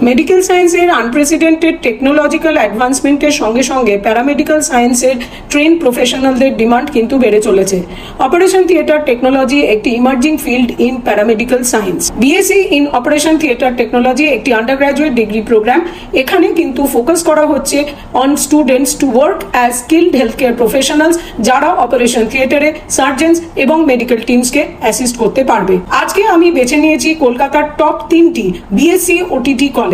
Medical সায়েন্সের unprecedented technological অ্যাডভান্সমেন্টের সঙ্গে সঙ্গে প্যারামেডিক্যাল সায়েন্সের ট্রেন প্রফেশনালদের ডিমান্ড কিন্তু বেড়ে চলেছে। অপারেশন থিয়েটার টেকনোলজি একটি emerging field in paramedical science. BSc in operation theatre technology একটি আন্ডারগ্র্যাজুয়েট ডিগ্রি প্রোগ্রাম। এখানে কিন্তু ফোকাস করা হচ্ছে on students to work as skilled health care professionals, যারা অপারেশন থিয়েটারে সার্জেন্স এবং মেডিকেল টিমসকে অ্যাসিস্ট করতে পারবে। আজকে আমি বেছে নিয়েছি কলকাতার টপ 3টি বিএসসি ওটিটি কলেজ।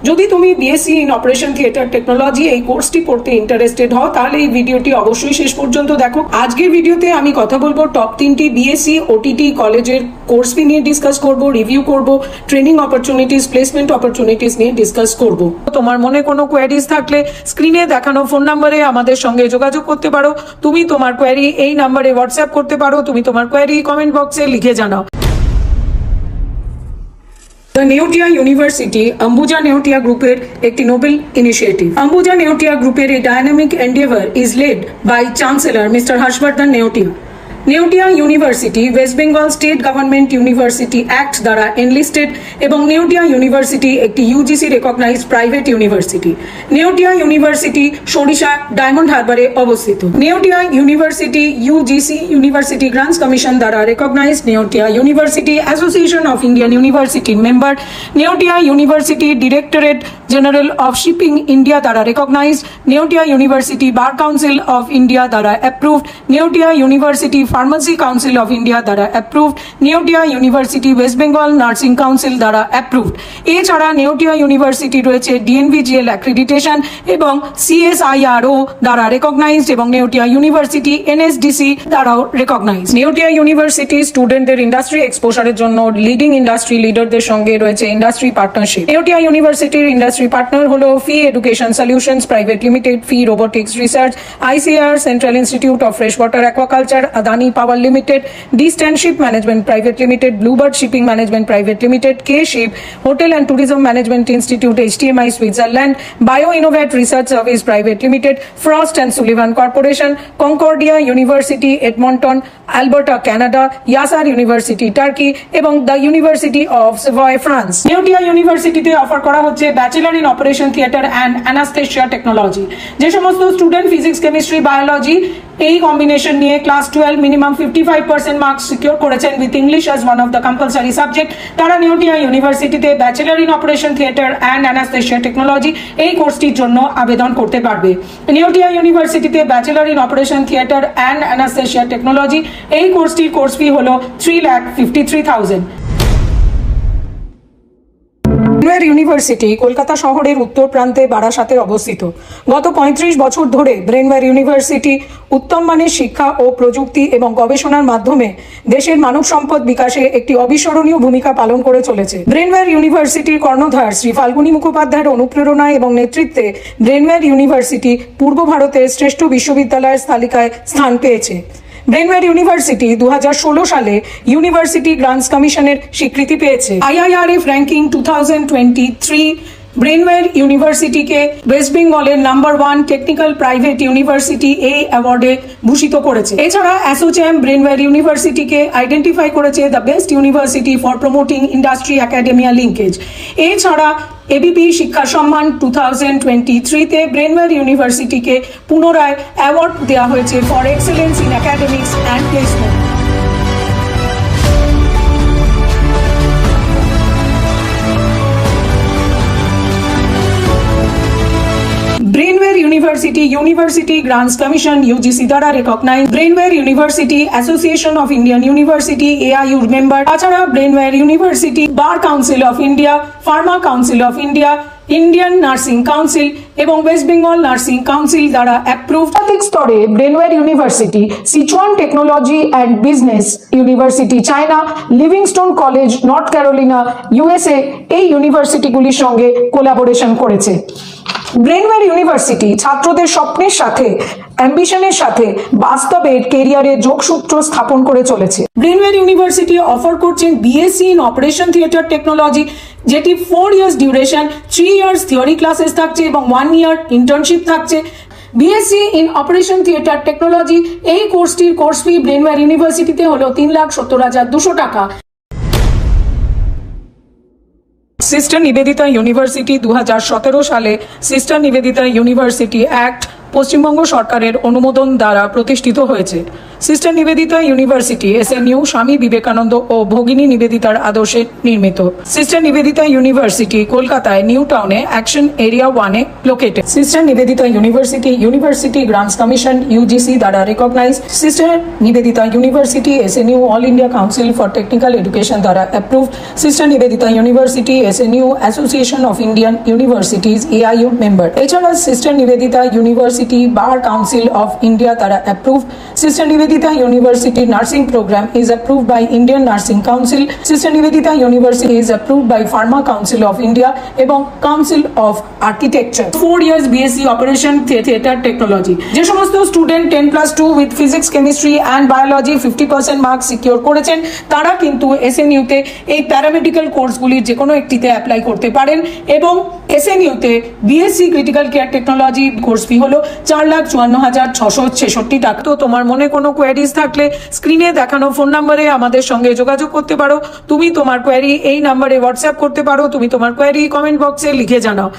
যদি তুমি BSc in operation theatre technology এই কোর্সটি পড়তে ইন্টারেস্টেড হও, তাহলে এই ভিডিওটি অবশ্যই শেষ পর্যন্ত দেখো। আজকের ভিডিওতে আমি কথা বলবো টপ 3টি বিএসসি ওটিটি কলেজের কোর্স ফি নিয়ে ডিসকাস করব, রিভিউ করব, ট্রেনিং অপরচুনিটিস, প্লেসমেন্ট অপরচুনিটিস নিয়ে ডিসকাস করব। তোমার মনে কোনো কোয়ারিজ থাকলে স্ক্রিনে দেখানো ফোন নাম্বারে আমাদের সঙ্গে যোগাযোগ করতে পারো। তুমি তোমার কোয়ারি এই নাম্বারে হোয়াটসঅ্যাপ করতে পারো। তুমি তোমার কোয়ারি কমেন্ট বক্সে লিখে জানাও। The Neotia University Ambuja Neotia গ্রুপের একটি নোবেল ইনিশিয়েটিভ। Ambuja Neotia গ্রুপের এই dynamic endeavour is led by chancellor mister Harshvardhan Neotia. Neotia university West Bengal state government university act দ্বারা এনলিস্টেড এবং নেওটিয়া ইউনিভার্সিটি একটি UGC recognised private university. Neotia university Sarisha diamond হারবারে অবস্থিত। Neotia university UGC university grants commission দ্বারা recognised. Neotia university association of Indian university member. Neotia university directorate general of shipping India দ্বারা recognised. Neotia university bar council of India দ্বারা approved. Neotia university pharmacy council of India দ্বারা approved. Neotia university West Bengal nursing council দ্বারা approved. এছাড়া Neotia university রয়েছে DNV GL accreditation এবং CSIRO দ্বারা recognised এবং Neotia university NSDC দ্বারাও রেকগনাইজড। নেওটিয়া ইউনিভার্সিটি স্টুডেন্টদের ইন্ডাস্ট্রি এক্সপোজারের জন্য লিডিং ইন্ডাস্ট্রি লিডারদের সঙ্গে রয়েছে ইন্ডাস্ট্রি পার্টনারশিপ। নেওটিয়া ইউনিভার্সিটির ইন্ডাস্ট্রি পার্টনার হলো Phi education solutions private limited, Phi robotics research, ICR, central institute of fresh water aquaculture, Adani power limited, distance ship management private limited, Bluebird shipping management private limited, K ship, hotel and tourism management institute HTMI Switzerland, bio innovate research service private limited, Frost and Sullivan corporation, Concordia university Edmonton Alberta Canada, Yasar university Turkey এবং the university of Savoy France. Neotia ইউনিভার্সিটিতে offer করা হচ্ছে bachelor in operation theatre and anaesthesia technology. যে সমস্ত student physics chemistry biology এই combination নিয়ে class 12 minimum 55% marks secure করেছেন with English as one of the compulsory subject, তারা নেওটিয়া ইউনিভার্সিটিতে bachelor in operation theatre and anaesthesia technology এই কোর্সটির জন্য আবেদন করতে পারবে। নেওটিয়া ইউনিভার্সিটিতে bachelor in operation theatre and anaesthesia technology এই কোর্সটির কোর্স ফি হলো 3,53,000। ব্রেনওয়্যার ইউনিভার্সিটি কলকাতা শহরের উত্তর প্রান্তে বারাসাতে অবস্থিত। গত 35 বছর ধরে ব্রেনওয়্যার ইউনিভার্সিটি উত্তম মানের শিক্ষা ও প্রযুক্তি এবং গবেষণার মাধ্যমে দেশের মানব সম্পদ বিকাশে একটি অবিস্মরণীয় ভূমিকা পালন করে চলেছে। ব্রেনওয়্যার ইউনিভার্সিটির কর্ণধার শ্রী ফাল্গুনী মুখোপাধ্যায়ের অনুপ্রেরণায় এবং নেতৃত্বে ব্রেনওয়্যার ইউনিভার্সিটি পূর্ব ভারতের শ্রেষ্ঠ বিশ্ববিদ্যালয়ের তালিকায় স্থান পেয়েছে। ব্রেনওয়্যার ইউনিভার্সিটি 2016 সালে ইউনিভার্সিটি গ্রান্টস কমিশনের স্বীকৃতি পেয়েছে। IIRF র্যাঙ্কিং 2023 ব্রেনওয়্যার ইউনিভার্সিটিকে ওয়েস্ট বেঙ্গলের নাম্বার 1 টেকনিক্যাল প্রাইভেট ইউনিভার্সিটি এই অ্যাওয়ার্ডে ভূষিত করেছে। এছাড়া অ্যাসোচ্যাম ব্রেনওয়্যার ইউনিভার্সিটিকে আইডেন্টিফাই করেছে the best university for promoting industry academia linkage. এছাড়া এবিপি শিক্ষা সম্মান 2023-তে ব্রেনওয়্যার ইউনিভার্সিটিকে পুনরায় অ্যাওয়ার্ড দেওয়া হয়েছে for excellence in academics and placement. Brainware university university grants commission UGC দ্বারা recognise. Brainware university association of Indian university এআইইউর member. তাছাড়া Brainware university bar council of India, pharma council of India, Indian nursing council এবং West Bengal nursing council দ্বারা approved. আন্তর্জাতিক স্তরে Brainware university, Sichuan technology and business university China, Livingstone college North Carolina USA এই ইউনিভার্সিটিগুলির সঙ্গে collaboration করেছে। Brainware university ছাত্রদের স্বপ্নের সাথে অ্যাম্বিশনের সাথে বাস্তবের কেরিয়ারের যোগসূত্র স্থাপন করে চলেছে। ব্রেনওয়্যার ইউনিভার্সিটি অফার করছেন BSc in operation theatre technology, যেটি 4 years duration, 3 years theory classes থাকছে এবং 1 ইয়ার ইন্টার্নশিপ থাকছে। BSc in operation theatre technology এই কোর্সটির কোর্স ফি ব্রেনওয়্যার ইউনিভার্সিটিতে হলো 3,70,200 টাকা। সিস্টার নিবেদিতা ইউনিভার্সিটি 2017 সালে sister Nivedita university act Paschimbanga সরকারের অনুমোদন দ্বারা প্রতিষ্ঠিত হয়েছে। Sister Nivedita university SNU Swami Vivekananda ও ভগিনী নিবেদিতার আদর্শে নির্মিত। সিস্টার নিবেদিতা ইউনিভার্সিটি কলকাতায় নিউ টাউনে অ্যাকশন এরিয়া 1-এ located. Sister Nivedita university grants commission UGC দ্বারা recognised. Sister Nivedita university SNU all India council for technical education দ্বারা approved. Sister Nivedita university SNU association of Indian universities AIU member. এছাড়া sister Nivedita university bar council of India দ্বারা approved. Sister Nivedita university nursing programme is approved by Indian nursing council. Sister Nivedita university is approved by pharma council of India এবং council of architecture. 4 years BSc operation theatre technology. যে সমস্ত student 10+2 with physics chemistry and biology 50% marks secure করেছেন তারা কিন্তু SNU-তে এই paramedical কোর্সগুলির যে কোনো একটিতে অ্যাপ্লাই করতে পারেন এবং SNU-তে BSc critical care technology course fee হলো 4,54,666 টাকা। তো তোমার মনে কোনো কোয়ারিজ থাকলে স্ক্রিনে দেখানো ফোন নাম্বারে আমাদের সঙ্গে যোগাযোগ করতে পারো। তুমি তোমার কোয়ারি এই নাম্বারে হোয়াটসঅ্যাপ করতে পারো। তুমি তোমার কোয়ারি কমেন্ট বক্সে লিখে জানাও।